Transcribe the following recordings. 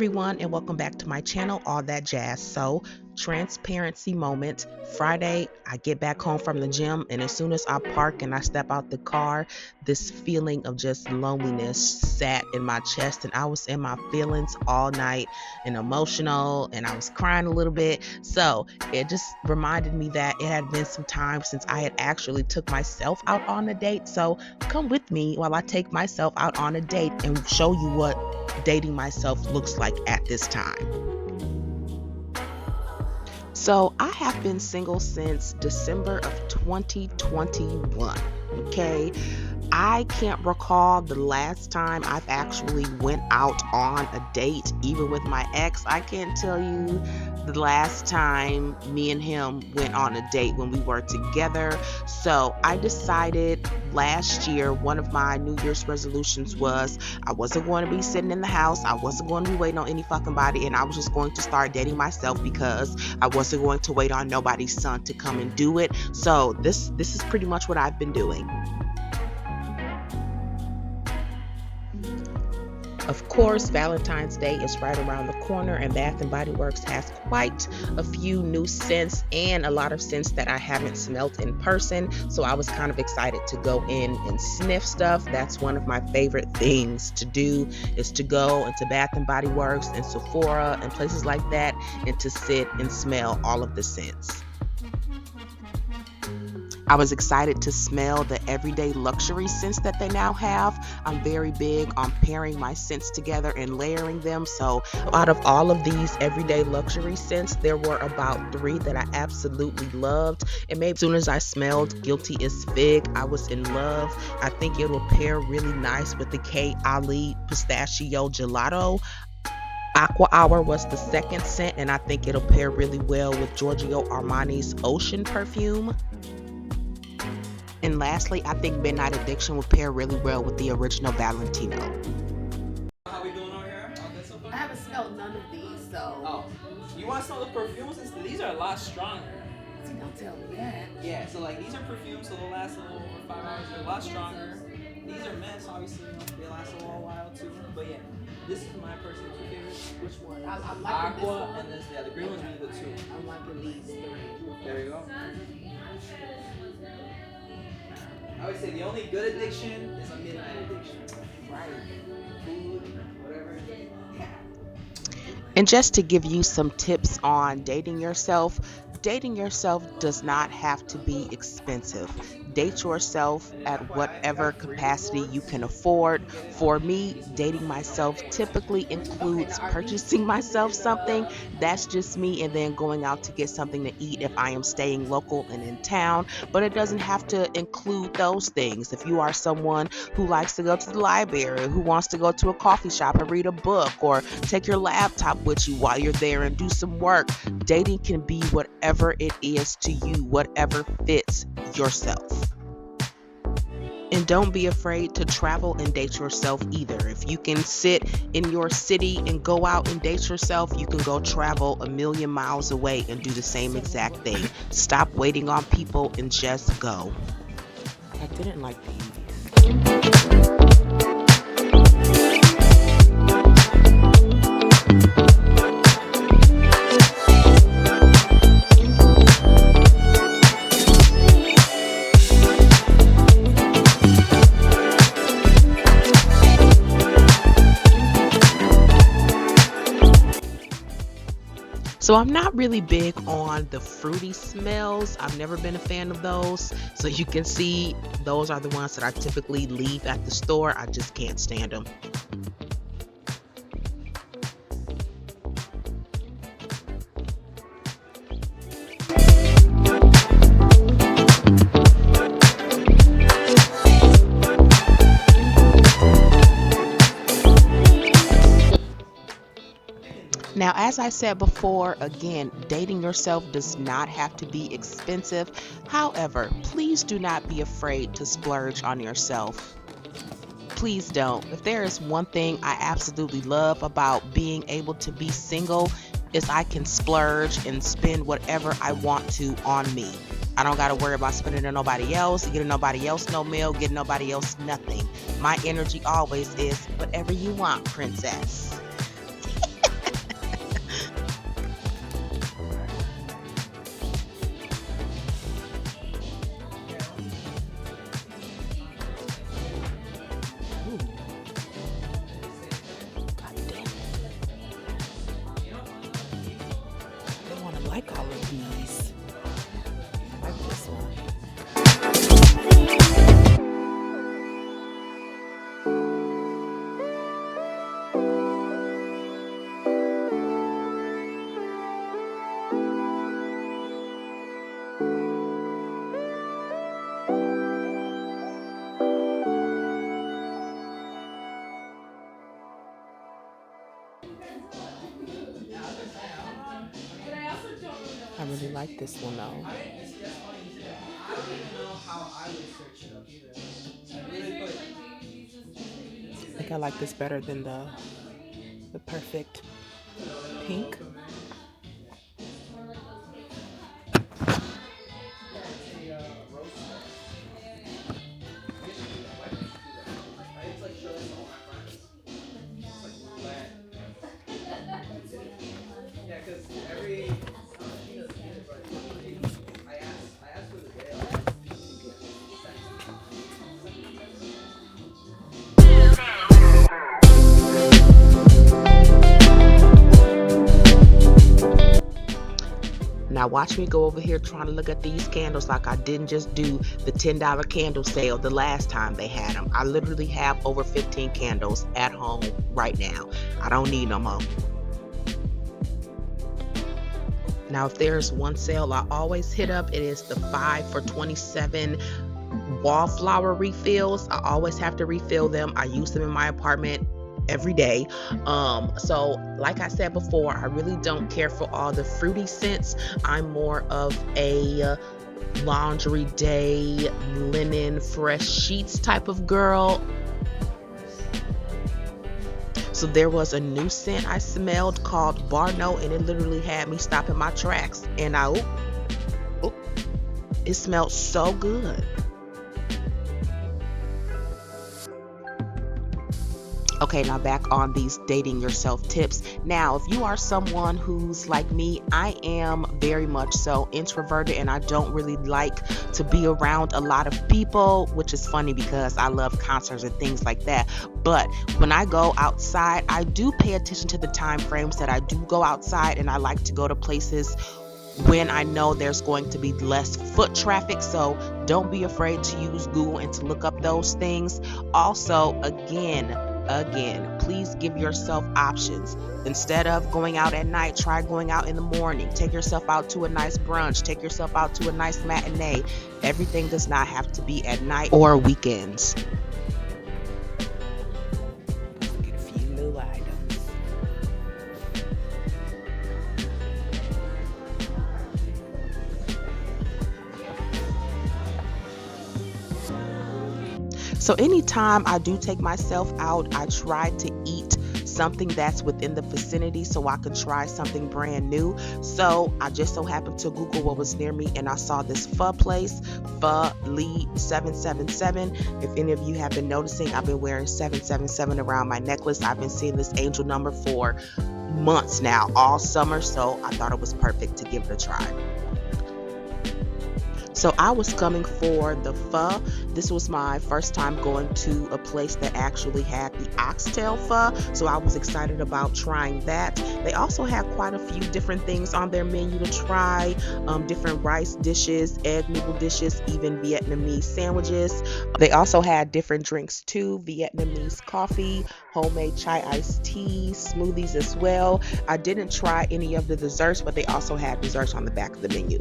everyone, and welcome back to my channel, All That Jazz. So, transparency moment. Friday, I get back home from the gym, and as soon as I park and I step out the car, this feeling of just loneliness sat in my chest, and I was in my feelings all night and emotional, and I was crying a little bit. So, it just reminded me that it had been some time since I had actually took myself out on a date. So, come with me while I take myself out on a date and show you what dating myself looks like at this time. So I have been single since December of 2021. Okay. I can't recall the last time I've actually went out on a date, even with my ex. I can't tell you the last time me and him went on a date when we were together. So I decided last year, one of my New Year's resolutions was I wasn't going to be sitting in the house. I wasn't going to be waiting on any fucking body, and I was just going to start dating myself because I wasn't going to wait on nobody's son to come and do it. So this is pretty much what I've been doing. Of course, Valentine's Day is right around the corner, and Bath & Body Works has quite a few new scents and a lot of scents that I haven't smelt in person. So I was kind of excited to go in and sniff stuff. That's one of my favorite things to do, is to go into Bath & Body Works and Sephora and places like that and to sit and smell all of the scents. I was excited to smell the everyday luxury scents that they now have. I'm very big on pairing my scents together and layering them. So out of all of these everyday luxury scents, there were about 3 that I absolutely loved. And maybe as soon as I smelled Guilty as Fig, I was in love. I think it will pair really nice with the K. Ali Pistachio Gelato. Aqua Hour was the second scent, and I think it'll pair really well with Giorgio Armani's Ocean perfume. And lastly, I think Midnight Addiction will pair really well with the original Valentino. How we doing over here? All good so far? I haven't smelled none of these, so. Oh, you want to smell the perfumes? These are a lot stronger. See, don't tell me that. Yeah, so like these are perfumes, so they'll last a little over 5 hours. They're a lot stronger. These are mints, obviously, they last a little while too. But yeah, this is my personal favorite. Which one? I'm liking Aqua this one. and this, yeah, the green one's really good too. I'm liking these 3. There you go. I would say the only good addiction is a midnight addiction. Right. Food, whatever. And just to give you some tips on dating yourself does not have to be expensive. Date yourself at whatever capacity you can afford. For me, dating myself typically includes purchasing myself something. That's just me, and then going out to get something to eat if I am staying local and in town. But it doesn't have to include those things. If you are someone who likes to go to the library, who wants to go to a coffee shop and read a book, or take your laptop with you while you're there and do some work, dating can be whatever it is to you, whatever fits yourself. And don't be afraid to travel and date yourself either. If you can sit in your city and go out and date yourself, you can go travel a million miles away and do the same exact thing. Stop waiting on people and just go. I didn't like these. So I'm not really big on the fruity smells. I've never been a fan of those. So you can see those are the ones that I typically leave at the store. I just can't stand them. Now, as I said before, again, dating yourself does not have to be expensive. However, please do not be afraid to splurge on yourself. Please don't. If there is one thing I absolutely love about being able to be single, is I can splurge and spend whatever I want to on me. I don't got to worry about spending on nobody else, getting nobody else no mail, getting nobody else nothing. My energy always is whatever you want, princess. like all of these. I like this one. I really like this one though. I don't even know how I would search it up either. I really put. I think I like this better than the perfect pink. Yeah, because every. I asked for the day. Now watch me go over here trying to look at these candles like I didn't just do the $10 candle sale the last time they had them. I literally have over 15 candles at home right now. I don't need no more. Now if there's one sale I always hit up, it is the 5 for $27 wallflower refills. I always have to refill them. I use them in my apartment every day. So like I said before, I really don't care for all the fruity scents. I'm more of a laundry day, linen, fresh sheets type of girl. So there was a new scent I smelled called Barno, and it literally had me stop in my tracks. And it smelled so good. Okay, now back on these dating yourself tips. Now, if you are someone who's like me, I am very much so introverted and I don't really like to be around a lot of people, which is funny because I love concerts and things like that. But when I go outside, I do pay attention to the time frames that I do go outside, and I like to go to places when I know there's going to be less foot traffic. So don't be afraid to use Google and to look up those things. Also, again, please give yourself options. Instead of going out at night, try going out in the morning. Take yourself out to a nice brunch. Take yourself out to a nice matinee. Everything does not have to be at night or weekends. Get a few little items. So anytime I do take myself out, I try to eat something that's within the vicinity so I could try something brand new. So I just so happened to Google what was near me, and I saw this pho place, Pho Lee 777. If any of you have been noticing, I've been wearing 777 around my necklace. I've been seeing this angel number for months now, all summer, so I thought it was perfect to give it a try. So I was coming for the pho. This was my first time going to a place that actually had the oxtail pho, so I was excited about trying that. They also had quite a few different things on their menu to try, different rice dishes, egg noodle dishes, even Vietnamese sandwiches. They also had different drinks too, Vietnamese coffee, homemade chai iced tea, smoothies as well. I didn't try any of the desserts, but they also had desserts on the back of the menu.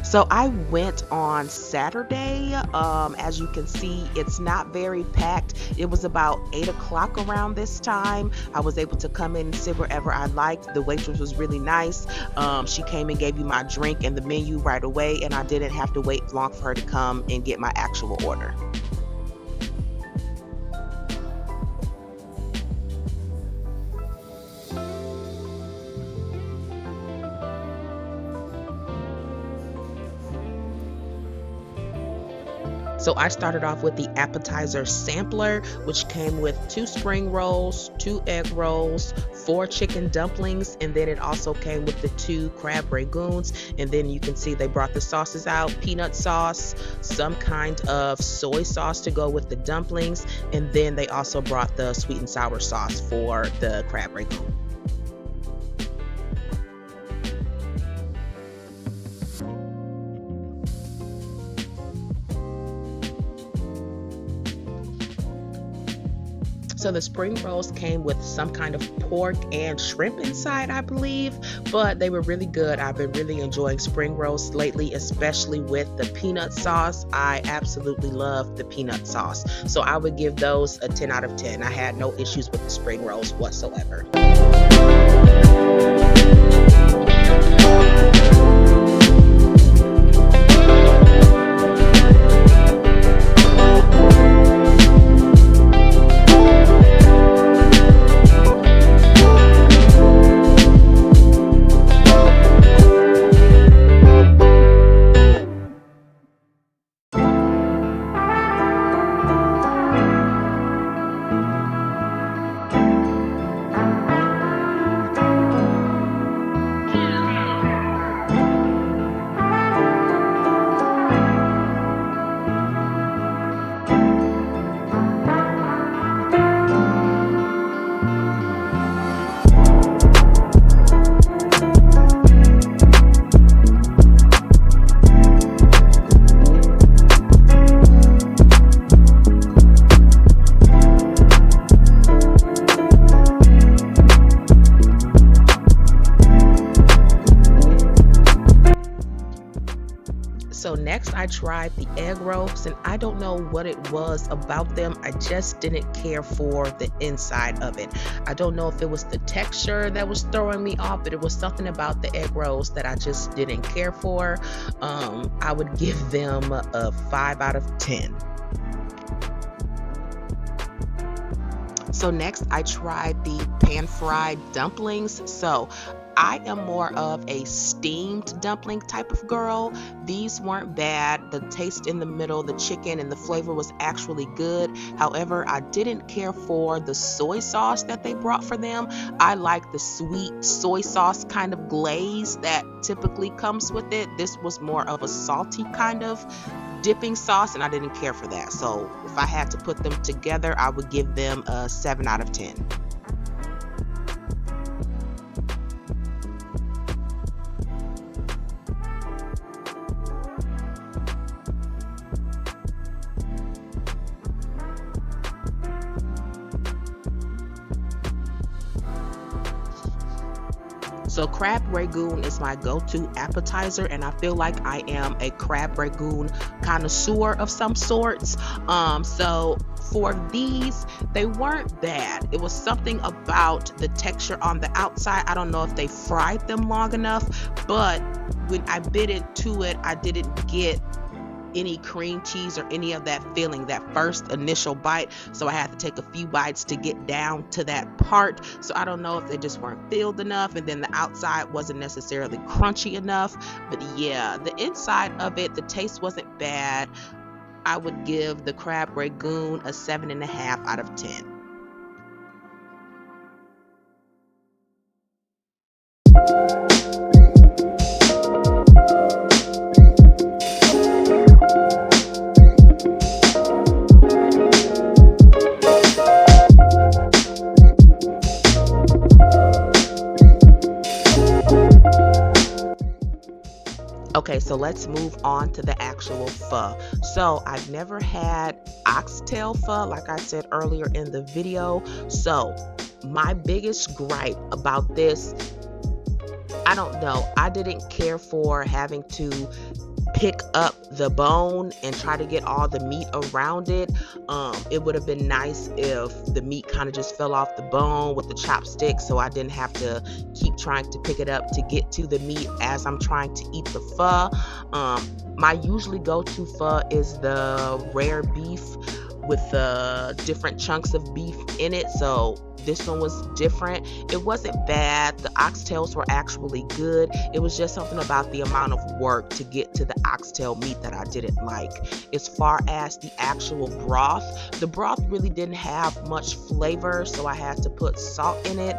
So I went on Saturday. As you can see, it's not very packed. It was about 8 o'clock around this time. I was able to come in and sit wherever I liked. The waitress was really nice. She came and gave me my drink and the menu right away, and I didn't have to wait long for her to come and get my actual order. So I started off with the appetizer sampler, which came with 2 spring rolls, 2 egg rolls, 4 chicken dumplings, and then it also came with the 2 crab rangoons. And then you can see they brought the sauces out: peanut sauce, some kind of soy sauce to go with the dumplings, and then they also brought the sweet and sour sauce for the crab rangoon. So the spring rolls came with some kind of pork and shrimp inside, I believe, but they were really good. I've been really enjoying spring rolls lately, especially with the peanut sauce. I absolutely love the peanut sauce. So I would give those a 10 out of 10. I had no issues with the spring rolls whatsoever. So next I tried the egg rolls, and I don't know what it was about them. I just didn't care for the inside of it. I don't know if it was the texture that was throwing me off, but it was something about the egg rolls that I just didn't care for. I would give them a 5 out of 10. So next I tried the pan-fried dumplings. So I am more of a steamed dumpling type of girl. These weren't bad. The taste in the middle, the chicken and the flavor was actually good. However, I didn't care for the soy sauce that they brought for them. I like the sweet soy sauce kind of glaze that typically comes with it. This was more of a salty kind of dipping sauce, and I didn't care for that. So if I had to put them together, I would give them a 7 out of 10. So crab rangoon is my go-to appetizer, and I feel like I am a crab rangoon connoisseur of some sorts. So for these, they weren't bad. It was something about the texture on the outside. I don't know if they fried them long enough, but when I bit into it, I didn't get any cream cheese or any of that feeling that first initial bite. So I had to take a few bites to get down to that part. So I don't know if they just weren't filled enough, and then the outside wasn't necessarily crunchy enough. But yeah, the inside of it, the taste wasn't bad. I would give the crab rangoon a 7.5 out of 10. Okay, so let's move on to the actual pho. So I've never had oxtail pho, like I said earlier in the video. So my biggest gripe about this, I don't know, I didn't care for having to pick up the bone and try to get all the meat around it. It would have been nice if the meat kind of just fell off the bone with the chopstick, so I didn't have to keep trying to pick it up to get to the meat as I'm trying to eat the pho. My usually go-to pho is the rare beef with the different chunks of beef in it, so this one was different. It wasn't bad. The oxtails were actually good. It was just something about the amount of work to get to the oxtail meat that I didn't like. As far as the actual broth, the broth really didn't have much flavor, so I had to put salt in it.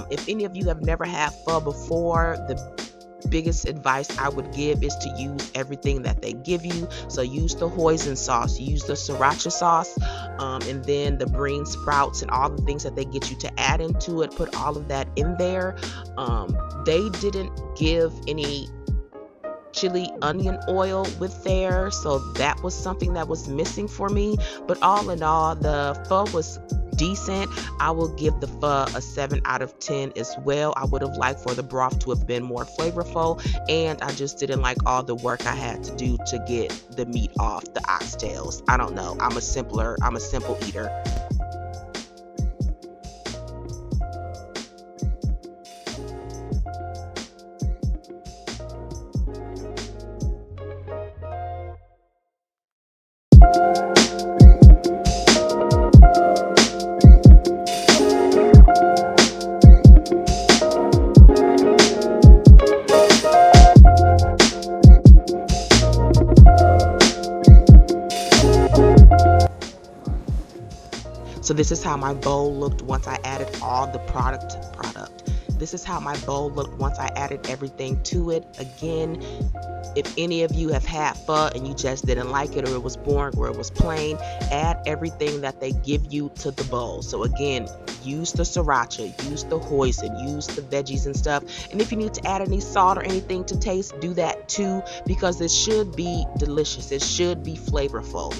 If any of you have never had pho before, the biggest advice I would give is to use everything that they give you. So use the hoisin sauce, use the sriracha sauce, and then the green sprouts and all the things that they get you to add into it. Put all of that in there. They didn't give any chili onion oil with there, so that was something that was missing for me. But all in all, the pho was decent. I will give the pho a 7 out of 10 as well. I would have liked for the broth to have been more flavorful, and I just didn't like all the work I had to do to get the meat off the oxtails. I don't know. I'm a simple eater. So this is how my bowl looked once I added all the product. This is how my bowl looked once I added everything to it. Again, if any of you have had pho and you just didn't like it, or it was boring, or it was plain, add everything that they give you to the bowl. So again, use the sriracha, use the hoisin, use the veggies and stuff. And if you need to add any salt or anything to taste, do that too, because it should be delicious. It should be flavorful.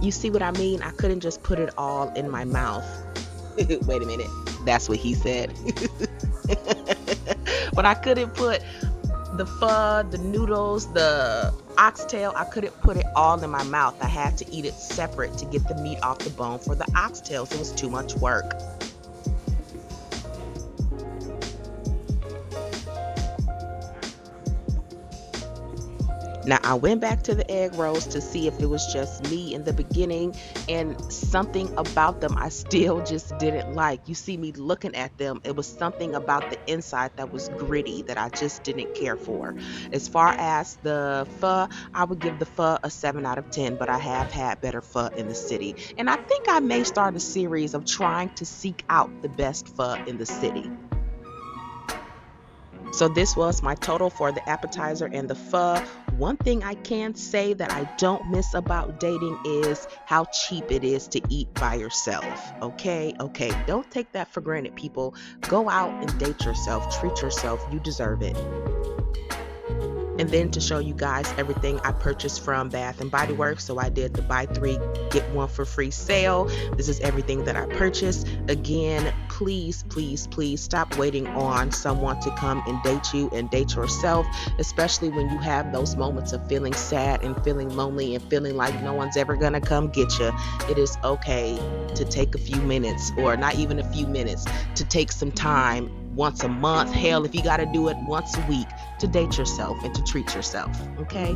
You see what I mean? I couldn't just put it all in my mouth. Wait a minute. That's what he said. But I couldn't put the pho, the noodles, the oxtail, I couldn't put it all in my mouth. I had to eat it separate to get the meat off the bone for the oxtails. It was too much work. Now, I went back to the egg rolls to see if it was just me in the beginning, and something about them I still just didn't like. You see me looking at them, it was something about the inside that was gritty that I just didn't care for. As far as the pho, I would give the pho a 7 out of 10, but I have had better pho in the city. And I think I may start a series of trying to seek out the best pho in the city. So this was my total for the appetizer and the pho. One thing I can say that I don't miss about dating is how cheap it is to eat by yourself. Okay, don't take that for granted, people. Go out and date yourself, treat yourself, you deserve it. And then to show you guys everything I purchased from Bath & Body Works, so I did the buy 3 get 1 for free sale. This is everything that I purchased. Again, please stop waiting on someone to come and date you, and date yourself, especially when you have those moments of feeling sad and feeling lonely and feeling like no one's ever gonna come get you. It is okay to take a few minutes, or not even a few minutes, to take some time once a month, hell, if you got to do it once a week, to date yourself and to treat yourself, okay?